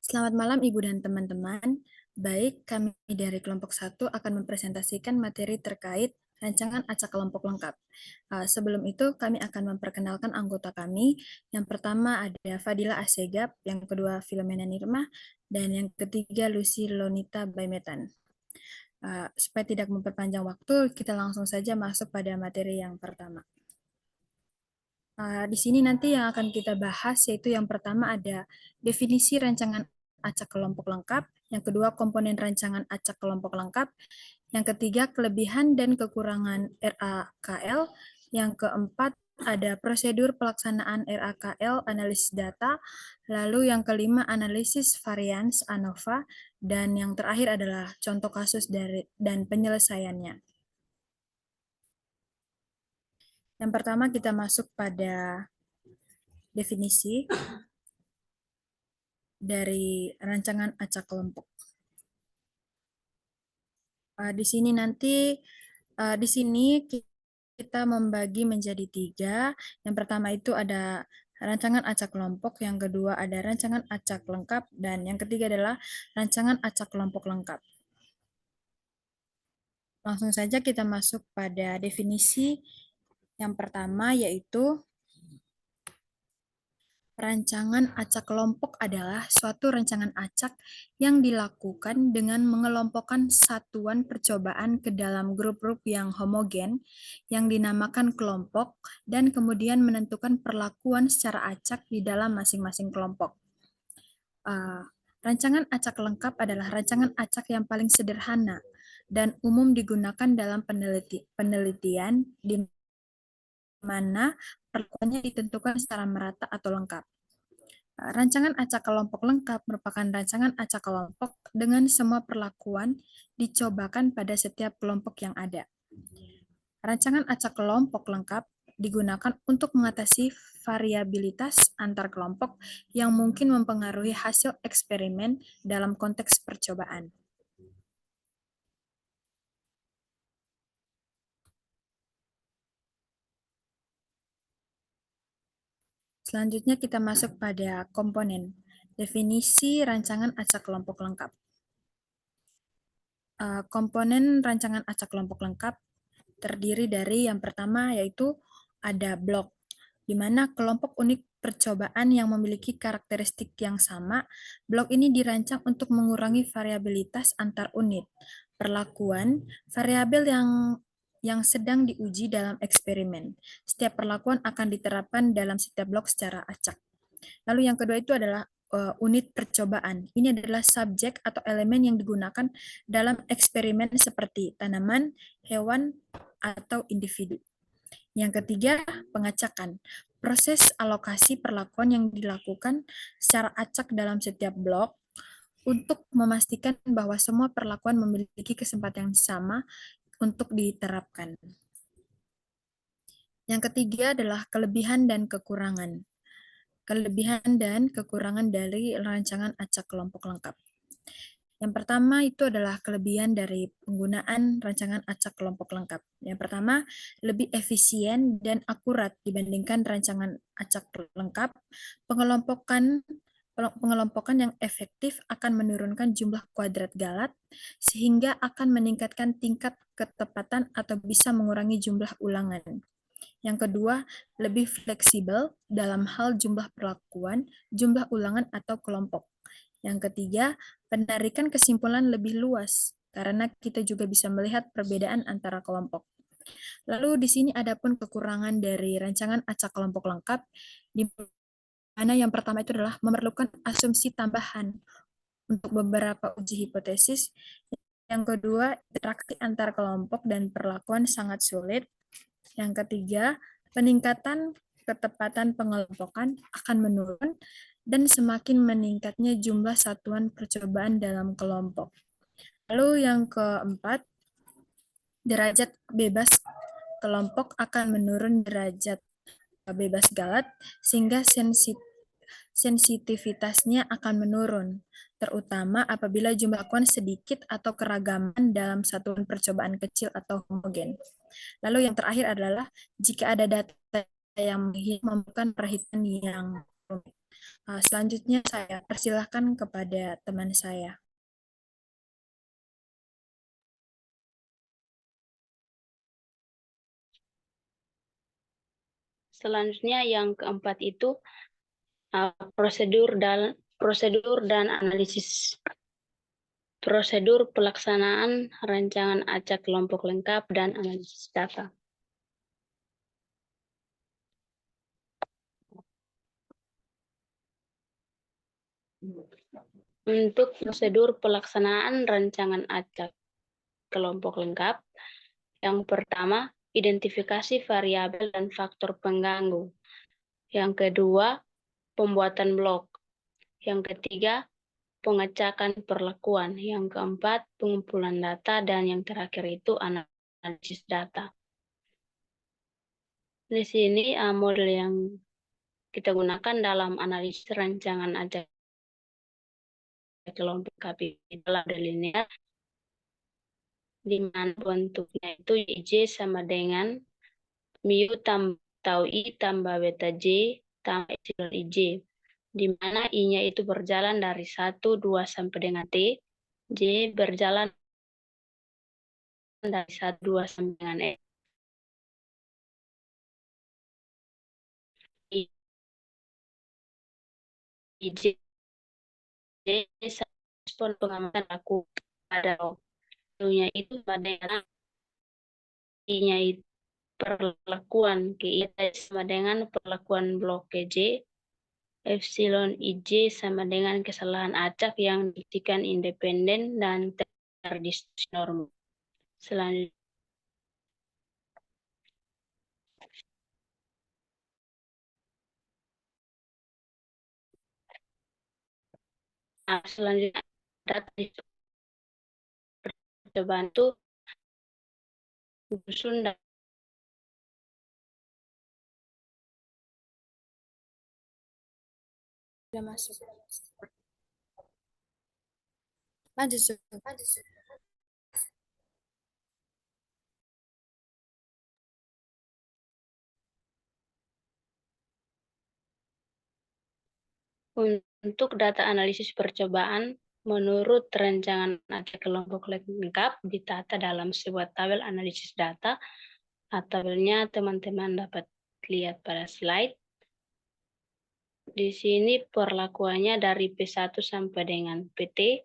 Selamat malam Ibu dan teman-teman. Baik, kami dari kelompok 1 akan mempresentasikan materi terkait rancangan acak kelompok lengkap. Sebelum itu, kami akan memperkenalkan anggota kami. Yang pertama ada Fadila Assegaf, yang kedua Filomena Nirma, dan yang ketiga Lucy Lonita Baimetan. Supaya tidak memperpanjang waktu, kita langsung saja masuk pada materi yang pertama. Di sini nanti yang akan kita bahas yaitu yang pertama ada definisi rancangan acak kelompok lengkap, yang kedua komponen rancangan acak kelompok lengkap, yang ketiga kelebihan dan kekurangan RAKL, yang keempat ada prosedur pelaksanaan RAKL analisis data, lalu yang kelima analisis varians ANOVA, dan yang terakhir adalah contoh kasus dan penyelesaiannya. Yang pertama kita masuk pada definisi dari rancangan acak kelompok. Di sini nanti di sini kita membagi menjadi 3. Yang pertama itu ada rancangan acak kelompok, yang kedua ada rancangan acak lengkap, dan yang ketiga adalah rancangan acak kelompok lengkap. Langsung saja kita masuk pada definisi yang pertama, yaitu rancangan acak kelompok adalah suatu rancangan acak yang dilakukan dengan mengelompokkan satuan percobaan ke dalam grup-grup yang homogen yang dinamakan kelompok dan kemudian menentukan perlakuan secara acak di dalam masing-masing kelompok. Rancangan acak lengkap adalah rancangan acak yang paling sederhana dan umum digunakan dalam penelitian di mana perlakuannya ditentukan secara merata atau lengkap. Rancangan acak kelompok lengkap merupakan rancangan acak kelompok dengan semua perlakuan dicobakan pada setiap kelompok yang ada. Rancangan acak kelompok lengkap digunakan untuk mengatasi variabilitas antar kelompok yang mungkin mempengaruhi hasil eksperimen dalam konteks percobaan. Selanjutnya kita masuk pada komponen. Definisi rancangan acak kelompok lengkap. Komponen rancangan acak kelompok lengkap terdiri dari yang pertama yaitu ada blok, di mana kelompok unik percobaan yang memiliki karakteristik yang sama. Blok ini dirancang untuk mengurangi variabilitas antar unit. Perlakuan, variabel yang sedang diuji dalam eksperimen. Setiap perlakuan akan diterapkan dalam setiap blok secara acak. Lalu yang kedua itu adalah unit percobaan. Ini adalah subjek atau elemen yang digunakan dalam eksperimen seperti tanaman, hewan, atau individu. Yang ketiga, pengacakan. Proses alokasi perlakuan yang dilakukan secara acak dalam setiap blok untuk memastikan bahwa semua perlakuan memiliki kesempatan yang sama untuk diterapkan. Yang ketiga adalah kelebihan dan kekurangan. Kelebihan dan kekurangan dari rancangan acak kelompok lengkap. Yang pertama itu adalah kelebihan dari penggunaan rancangan acak kelompok lengkap. Yang pertama, lebih efisien dan akurat dibandingkan rancangan acak lengkap. Pengelompokan yang efektif akan menurunkan jumlah kuadrat galat, sehingga akan meningkatkan tingkat ketepatan atau bisa mengurangi jumlah ulangan. Yang kedua, lebih fleksibel dalam hal jumlah perlakuan, jumlah ulangan, atau kelompok. Yang ketiga, penarikan kesimpulan lebih luas, karena kita juga bisa melihat perbedaan antara kelompok. Lalu di sini ada pun kekurangan dari rancangan acak kelompok lengkap, di mana yang pertama itu adalah memerlukan asumsi tambahan untuk beberapa uji hipotesis. Yang kedua, interaksi antar kelompok dan perlakuan sangat sulit. Yang ketiga, peningkatan ketepatan pengelompokan akan menurun dan semakin meningkatnya jumlah satuan percobaan dalam kelompok. Lalu yang keempat, derajat bebas kelompok akan menurun derajat bebas galat, sehingga sensitivitasnya akan menurun, terutama apabila jumlah lakukan sedikit atau keragaman dalam satuan percobaan kecil atau homogen. Lalu yang terakhir adalah jika ada data yang memerlukan perhitungan yang rumit. Selanjutnya saya persilahkan kepada teman saya. Selanjutnya yang keempat itu prosedur dan analisis. Prosedur pelaksanaan rancangan acak kelompok lengkap dan analisis data. Untuk prosedur pelaksanaan rancangan acak kelompok lengkap, yang pertama, identifikasi variabel dan faktor pengganggu. Yang kedua, pembuatan blok. Yang ketiga, pengecakan perlakuan. Yang keempat, pengumpulan data. Dan yang terakhir itu analisis data. Di sini model yang kita gunakan dalam analisis rancangan acak kelompok kapitalah linear, di mana bentuknya itu IJ sama dengan mu tau I tambah beta J tambah epsilon IJ, di mana I-nya itu berjalan dari 1, 2 sampai dengan T, J berjalan dari 1, 2 sampai dengan E. IJ respon pengamatan aku pada waktunya itu pada I-nya itu perlakuan ke I sama dengan perlakuan blok ke J, epsilon IJ sama dengan kesalahan acak yang dibuktikan independen dan terdistorsi normal. Selanjutnya, data percobaan itu disusun Sudah masuk. Lanjut, Su. untuk data analisis percobaan menurut rancangan acak kelompok lengkap ditata dalam sebuah tabel analisis data. Tabelnya teman-teman dapat lihat pada slide. Di sini perlakuannya dari P1 sampai dengan PT.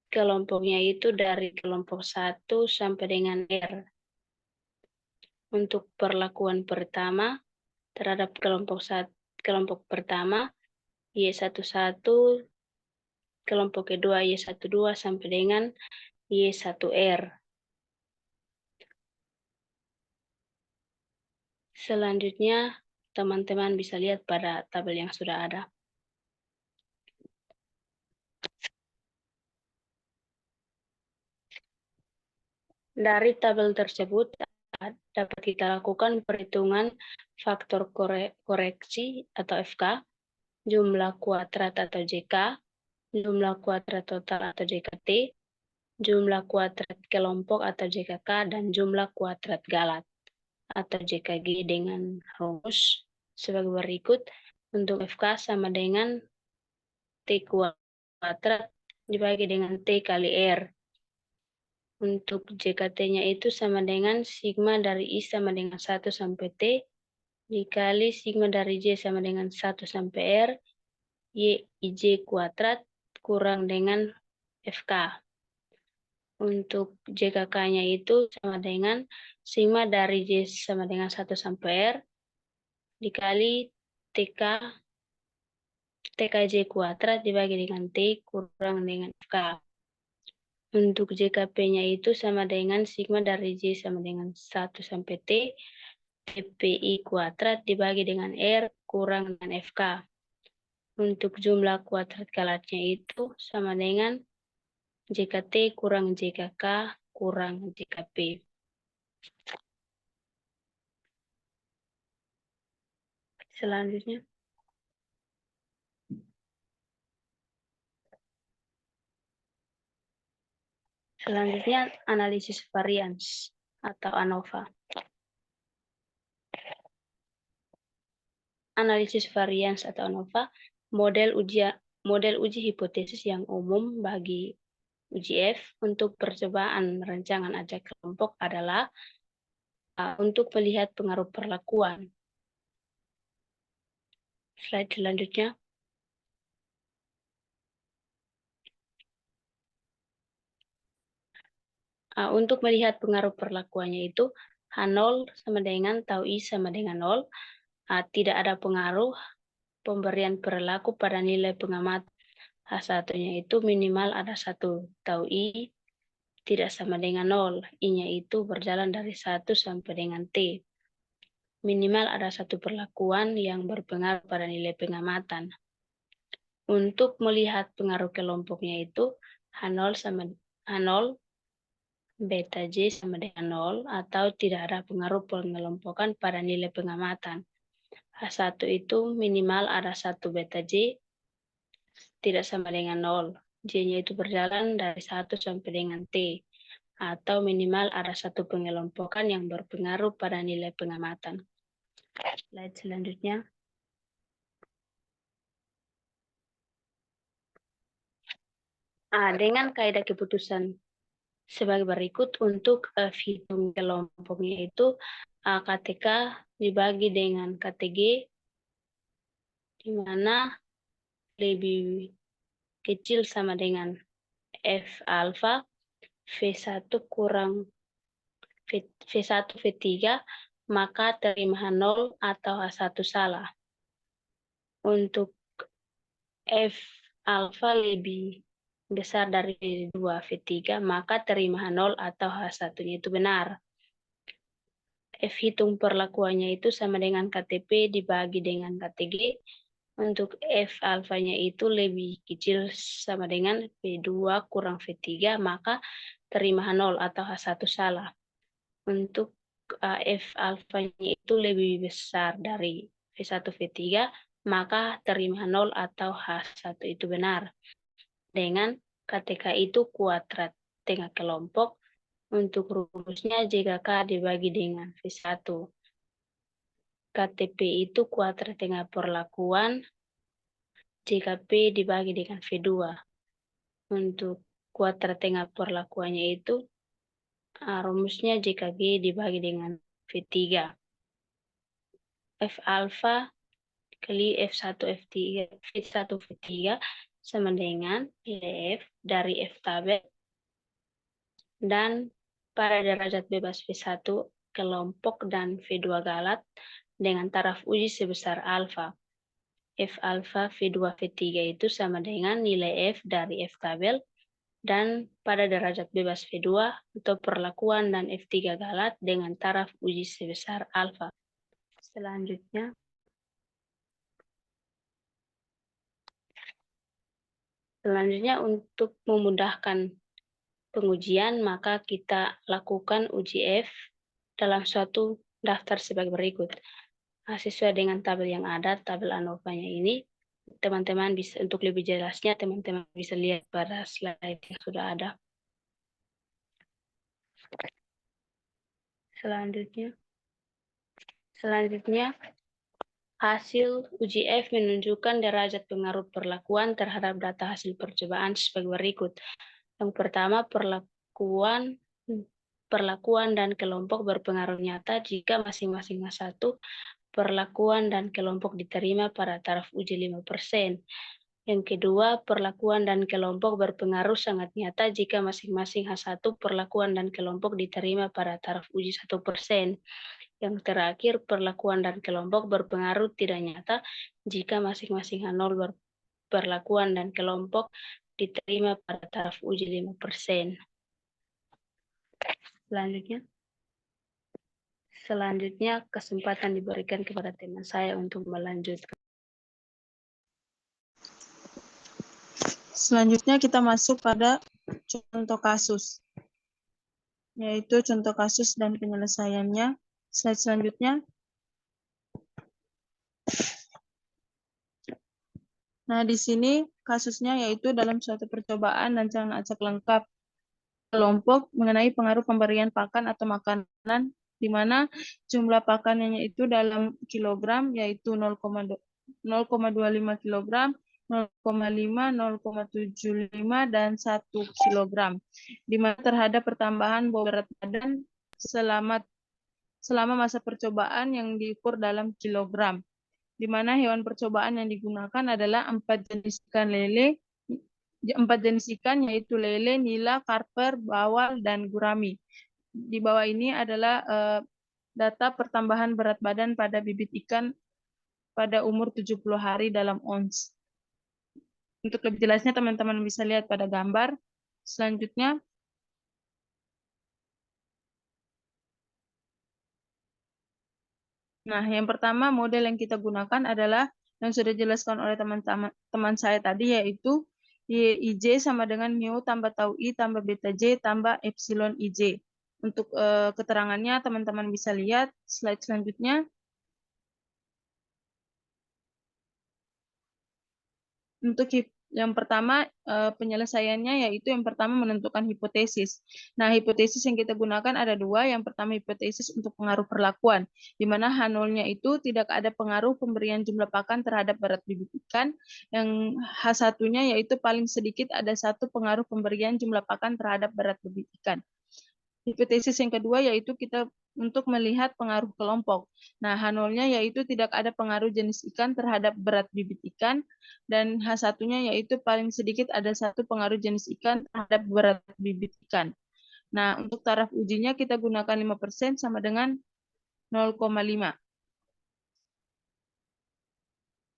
Kelompoknya itu dari kelompok 1 sampai dengan R. Untuk perlakuan pertama terhadap kelompok pertama Y11, kelompok kedua Y12 sampai dengan Y1R. Selanjutnya teman-teman bisa lihat pada tabel yang sudah ada. Dari tabel tersebut dapat kita lakukan perhitungan faktor koreksi atau FK, jumlah kuadrat atau JK, jumlah kuadrat total atau JKT, jumlah kuadrat kelompok atau JKK, dan jumlah kuadrat galat atau JKG dengan rumus sebagai berikut. Untuk FK sama dengan T kuadrat dibagi dengan T kali R. Untuk JKT-nya itu sama dengan sigma dari I sama dengan 1 sampai T, dikali sigma dari J sama dengan 1 sampai R, Y IJ kuadrat kurang dengan FK. Untuk JKK-nya itu sama dengan sigma dari J sama dengan 1 sampai R, dikali TKJ kuadrat dibagi dengan T kurang dengan FK. Untuk JKP-nya itu sama dengan sigma dari J sama dengan 1 sampai T, TPI kuadrat dibagi dengan R kurang dengan FK. Untuk jumlah kuadrat galatnya itu sama dengan JKT kurang JKK kurang JKP. Selanjutnya. Selanjutnya analisis varians atau ANOVA. analisis varians atau ANOVA, model uji hipotesis yang umum bagi uji F untuk percobaan rancangan ajak kelompok adalah untuk melihat pengaruh perlakuan. Slide selanjutnya. Untuk melihat pengaruh perlakuannya itu, H0 sama dengan tau I sama dengan 0. Tidak ada pengaruh pemberian perilaku pada nilai pengamat H1-nya itu minimal ada 1 tau I tidak sama dengan 0. I-nya itu berjalan dari 1 sampai dengan T. Minimal ada 1 perlakuan yang berpengaruh pada nilai pengamatan. Untuk melihat pengaruh kelompoknya itu, H0 beta J sama dengan 0 atau tidak ada pengaruh pengelompokan pada nilai pengamatan. H1 itu minimal ada 1 beta J tidak sama dengan 0. J-nya itu berjalan dari 1 sampai dengan T. Atau minimal ada 1 pengelompokan yang berpengaruh pada nilai pengamatan. Slide selanjutnya. Dengan kaidah keputusan sebagai berikut untuk hitung kelompoknya itu KTK dibagi dengan KTG di mana lebih kecil sama dengan F alfa V1 kurang V1 V3 maka terima H0 atau H1 salah. Untuk F alfa lebih besar dari 2 V3 maka terima H0 atau H1-nya itu benar. F hitung perlakuannya itu sama dengan KTP dibagi dengan KTG. Untuk F alfanya itu lebih kecil sama dengan V2 kurang V3 maka terima H0 atau H1 salah. Untuk F alfanya itu lebih besar dari V1 V3 maka terima H0 atau H1 itu benar. Dengan KTK itu kuadrat tengah kelompok. Untuk rumusnya jika K dibagi dengan V1. KTP itu kuadrat tengah perlakuan jika P dibagi dengan V2. Untuk kuadrat tengah perlakuannya itu rumusnya jika G dibagi dengan V3. F alfa kali F1 F3 V1 V3 sama dengan nilai F dari F tabel dan pada derajat bebas V1 kelompok dan V2 galat dengan taraf uji sebesar alfa. F alfa V2 V3 itu sama dengan nilai F dari F tabel dan pada derajat bebas V2 atau perlakuan dan F3 galat dengan taraf uji sebesar alfa. Selanjutnya untuk memudahkan pengujian maka kita lakukan uji F dalam suatu daftar sebagai berikut. Sesuai dengan tabel yang ada, tabel ANOVA-nya ini, teman-teman bisa, untuk lebih jelasnya, teman-teman bisa lihat pada slide yang sudah ada. Selanjutnya, hasil uji F menunjukkan derajat pengaruh perlakuan terhadap data hasil percobaan sebagai berikut. Yang pertama, perlakuan dan kelompok berpengaruh nyata jika masing-masing H1 perlakuan dan kelompok diterima pada taraf uji 5%. Yang kedua, perlakuan dan kelompok berpengaruh sangat nyata jika masing-masing H1 perlakuan dan kelompok diterima pada taraf uji 1%. Yang terakhir, perlakuan dan kelompok berpengaruh tidak nyata jika masing-masing H0 perlakuan dan kelompok diterima pada taraf uji 5%. Selanjutnya, kesempatan diberikan kepada teman saya untuk melanjutkan. Selanjutnya kita masuk pada contoh kasus, yaitu contoh kasus dan penyelesaiannya. Slide selanjutnya. Nah, di sini kasusnya yaitu dalam suatu percobaan rancangan acak lengkap kelompok mengenai pengaruh pemberian pakan atau makanan di mana jumlah pakannya itu dalam kilogram, yaitu 0,25 kilogram, 0,5, 0,75, dan 1 kilogram. Di mana terhadap pertambahan berat badan selama masa percobaan yang diukur dalam kilogram. Di mana hewan percobaan yang digunakan adalah 4 jenis ikan lele, 4 jenis ikan yaitu lele, nila, karper, bawal, dan gurami. Di bawah ini adalah data pertambahan berat badan pada bibit ikan pada umur 70 hari dalam ons. Untuk lebih jelasnya teman-teman bisa lihat pada gambar. Selanjutnya, nah yang pertama model yang kita gunakan adalah yang sudah dijelaskan oleh teman saya tadi, yaitu YIJ sama dengan mu tambah tau I tambah beta J tambah epsilon IJ. Untuk keterangannya teman-teman bisa lihat slide selanjutnya. Untuk yang pertama penyelesaiannya yaitu yang pertama menentukan hipotesis. Nah, hipotesis yang kita gunakan ada dua. Yang pertama hipotesis untuk pengaruh perlakuan, di mana H0-nya itu tidak ada pengaruh pemberian jumlah pakan terhadap berat bibit ikan. Yang H1-nya yaitu paling sedikit ada satu pengaruh pemberian jumlah pakan terhadap berat bibit ikan. Hipotesis yang kedua yaitu kita untuk melihat pengaruh kelompok. Nah, H0-nya yaitu tidak ada pengaruh jenis ikan terhadap berat bibit ikan, dan H1-nya yaitu paling sedikit ada satu pengaruh jenis ikan terhadap berat bibit ikan. Nah, untuk taraf ujinya kita gunakan 5% sama dengan 0,5.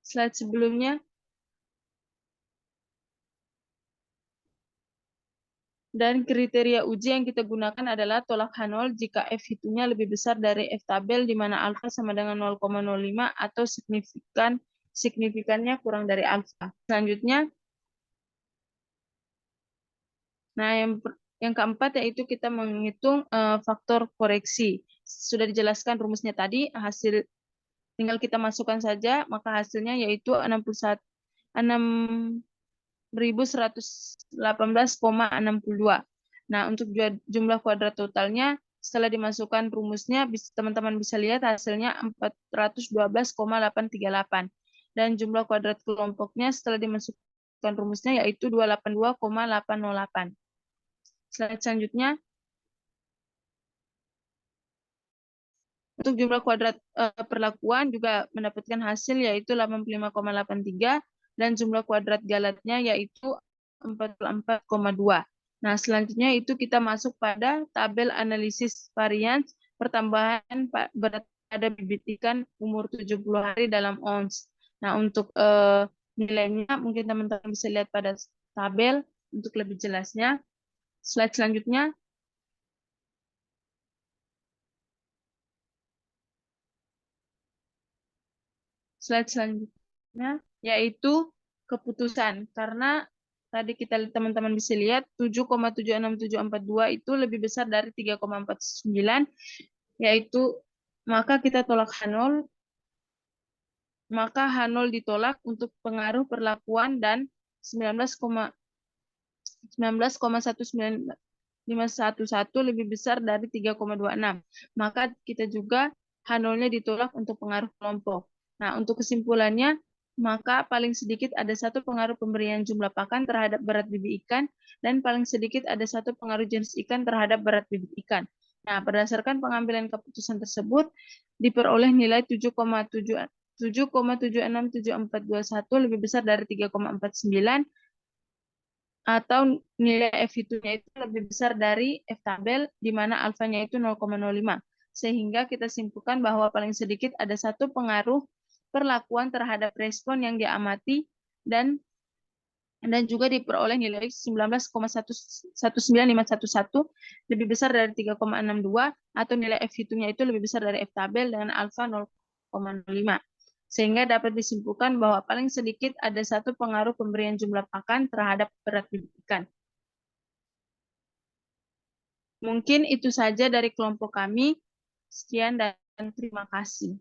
Slide sebelumnya. Dan kriteria uji yang kita gunakan adalah tolak H0 jika F hitungnya lebih besar dari F tabel, di mana alfa sama dengan 0,05 atau signifikannya kurang dari alfa. Selanjutnya, nah yang keempat yaitu kita menghitung faktor koreksi. Sudah dijelaskan rumusnya tadi, hasil tinggal kita masukkan saja, maka hasilnya yaitu 6.118,62. Nah, untuk jumlah kuadrat totalnya setelah dimasukkan rumusnya, teman-teman bisa lihat hasilnya 412,838. Dan jumlah kuadrat kelompoknya setelah dimasukkan rumusnya yaitu 282,808. Slide selanjutnya. Untuk jumlah kuadrat perlakuan juga mendapatkan hasil yaitu 85,83, dan jumlah kuadrat galatnya yaitu 44,2. Nah, selanjutnya itu kita masuk pada tabel analisis varian pertambahan berat pada bibit ikan umur 70 hari dalam ons. Nah, untuk nilainya mungkin teman-teman bisa lihat pada tabel untuk lebih jelasnya. Slide selanjutnya. Slide selanjutnya yaitu keputusan, karena tadi teman-teman bisa lihat 7,76742 itu lebih besar dari 3,49, yaitu maka kita tolak H0, maka H0 ditolak untuk pengaruh perlakuan dan 19,19511 lebih besar dari 3,26. Maka kita juga H0-nya ditolak untuk pengaruh kelompok. Nah, untuk kesimpulannya, maka paling sedikit ada satu pengaruh pemberian jumlah pakan terhadap berat bibit ikan, dan paling sedikit ada satu pengaruh jenis ikan terhadap berat bibit ikan. Nah, berdasarkan pengambilan keputusan tersebut, diperoleh nilai 7,767421 lebih besar dari 3,49, atau nilai F hitungnya itu lebih besar dari F tabel, di mana alfanya itu 0,05. Sehingga kita simpulkan bahwa paling sedikit ada satu pengaruh perlakuan terhadap respon yang diamati, dan juga diperoleh nilai 19,19511 lebih besar dari 3,62, atau nilai F hitungnya itu lebih besar dari F tabel dengan alfa 0,05. Sehingga dapat disimpulkan bahwa paling sedikit ada satu pengaruh pemberian jumlah pakan terhadap berat bibit ikan. Mungkin itu saja dari kelompok kami. Sekian dan terima kasih.